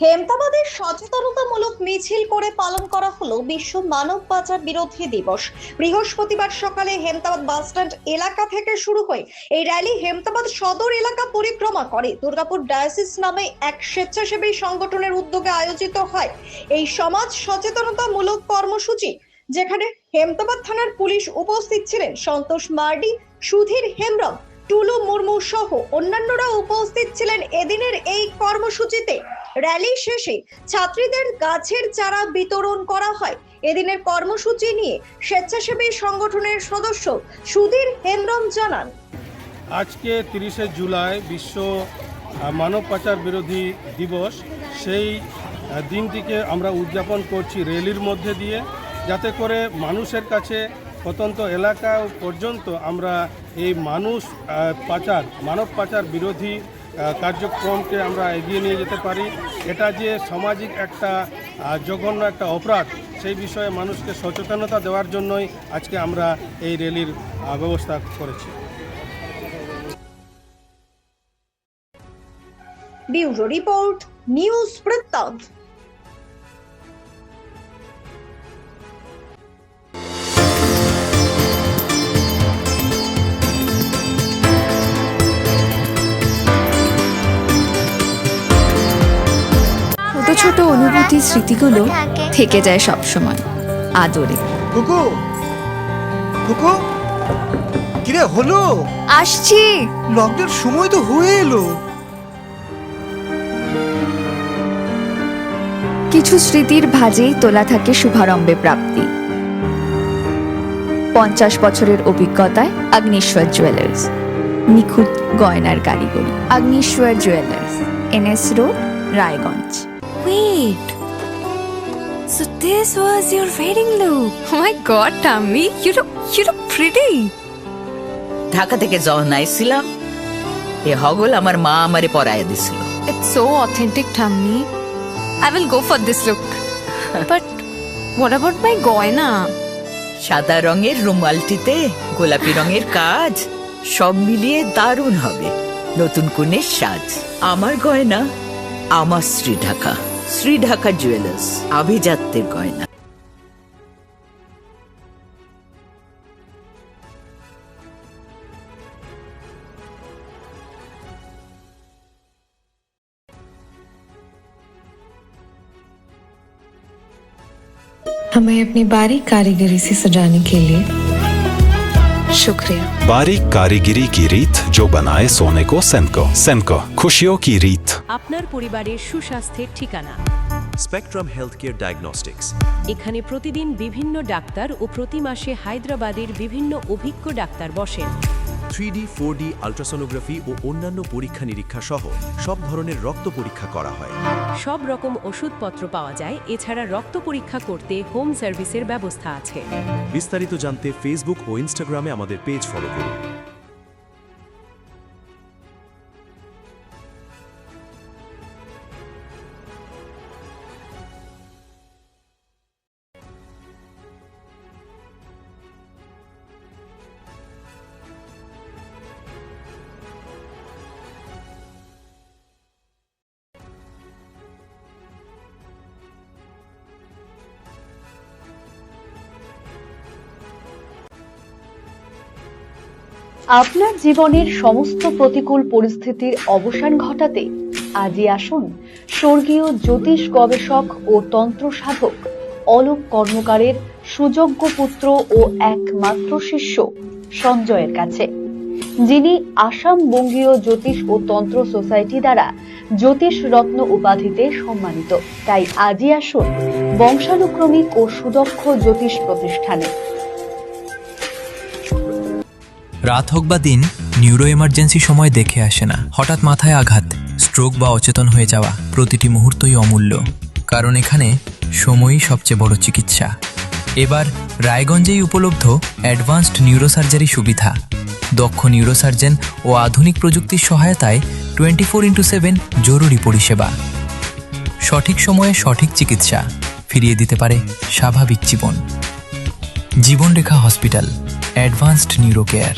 হেমতাবাদে সচেতনতামূলক মিছিল করে পালন করা হলো বিশ্ব মানব পাচার বিরোধী দিবস। বৃহস্পতিবার সকালে হেমতাবাদ বাসস্ট্যান্ড এলাকা থেকে শুরু হয়ে এই র্যালি হেমতাবাদ সদর এলাকা পরিক্রমা করে দুর্গাপুর ডায়াসিস নামে এক স্বেচ্ছাসেবী সংগঠনের উদ্যোগে আয়োজিত হয় এই সমাজ সচেতনতামূলক কর্মসূচি, যেখানে হেমতাবাদ থানার পুলিশ উপস্থিত ছিলেন। সন্তোষ মার্ডি, সুধীর হেমব্রম, টুলু মুর্মু সহ অন্যান্যরা উপস্থিত ছিলেন এদিনের এই কর্মসূচিতে। র্যালি শেষে ছাত্রীদের গাছের চারা বিতরণ করা হয়। এদিনের কর্মসূচি নিয়ে স্বেচ্ছাসেবী সংগঠনের সদস্য সুধীর হেমব্রম জানান, আজকে 30শে জুলাই বিশ্ব মানব পাচার বিরোধী দিবস। সেই দিনটিকে আমরা উদযাপন করছি র্যালির মধ্যে দিয়ে, যাতে করে মানুষের কাছে প্রত্যন্ত এলাকা পর্যন্ত আমরা এই মানব পাচার বিরোধী কার্যক্রমকে আমরা এগিয়ে নিয়ে যেতে পারি। এটা যে সামাজিক একটা জঘন্য একটা অপরাধ, সেই বিষয়ে মানুষকে সচেতনতা দেওয়ার জন্যই আজকে আমরা এই র্যালির ব্যবস্থা করেছি। ব্যুরো রিপোর্ট, নিউজ বৃত্তান্ত। ছোট ছোট অনুভূতি, স্মৃতিগুলো থেকে যায় সব সময় আদরে। কুকু কুকু, কিরে হলো? আসছি। লকডাউন সময় তো হয়ে এলো। কিছু স্মৃতির ভাজেই তোলা থাকে শুভারম্ভে প্রাপ্তি। 50 বছরের অভিজ্ঞতায় আগ্নেশ্বর জুয়েলার্স, নিখুঁত গয়নার কারিগরি। Agneshwar jewellers, NS road, Raiganj. Wait, so this was your wedding look? Oh my god, Tammy, you look pretty. Dhaka থেকে যখন আইছিলাম, এ হগল আমার মা আমারে পরায় দিছিল। It's so authentic, Tammy. I will go for this look. But what about my goina? সাদা রঙের রুমালটিতে গোলাপি রঙের কাজ, সব মিলিয়ে দারুণ হবে নতুন কনের সাজ। আমার গয়না আমার শ্রী ঢাকা জুয়েলার্স, আভিজাত্যের গয়না। हमें अपनी बारीक कारीगरी से सजाने के लिए शुक्रिया। बारीक कारीगरी की रीत जो बनाए सोने को सेनको खुशियों की रीत। আপনার পরিবারের সুস্বাস্থ্যের ঠিকানা স্পেকট্রাম হেলথ কেয়ার ডায়াগনস্টিক্স। এখানে প্রতিদিন বিভিন্ন ডাক্তার ও প্রতি মাসে হায়দ্রাবাদের বিভিন্ন অভিজ্ঞ ডাক্তার বসেন। 3D 4D আল্ট্রাসোনোগ্রাফি ও অন্যান্য পরীক্ষা নিরীক্ষা সহ সব ধরনের রক্ত পরীক্ষা করা হয়। সব রকম ওষুধপত্র পাওয়া যায়। এছাড়া রক্ত পরীক্ষা করতে হোম সার্ভিসের ব্যবস্থা আছে। বিস্তারিত জানতে ফেসবুক ও ইনস্টাগ্রামে আমাদের পেজ ফলো করুন। আপনার জীবনের সমস্ত প্রতিকূল পরিস্থিতির অবসান ঘটাতে আজই আসুন স্বর্গীয় জ্যোতিষ গবেষক ও তন্ত্র সাধক অলোক কর্মকারের সুযোগ্য পুত্র ও একমাত্র শিষ্য সঞ্জয়ের কাছে, যিনি আসাম বঙ্গীয় জ্যোতিষ ও তন্ত্র সোসাইটি দ্বারা জ্যোতিষ রত্ন উপাধিতে সম্মানিত। তাই আজই আসুন বংশানুক্রমিক ও সুদক্ষ জ্যোতিষ প্রতিষ্ঠানে। রাত হোক বা দিন, নিউরো এমার্জেন্সি সময় দেখে আসে না। হঠাৎ মাথায় আঘাত, স্ট্রোক বা অচেতন হয়ে যাওয়া, প্রতিটি মুহূর্তই অমূল্য, কারণ এখানে সময়ই সবচেয়ে বড় চিকিৎসা। এবার রায়গঞ্জেই উপলব্ধ অ্যাডভান্সড নিউরোসার্জারি সুবিধা। দক্ষ নিউরোসার্জন ও আধুনিক প্রযুক্তির সহায়তায় 24x7 জরুরি পরিষেবা। সঠিক সময়ে সঠিক চিকিৎসা ফিরিয়ে দিতে পারে স্বাভাবিক জীবন। জীবনরেখা হসপিটাল, অ্যাডভান্সড নিউরো কেয়ার।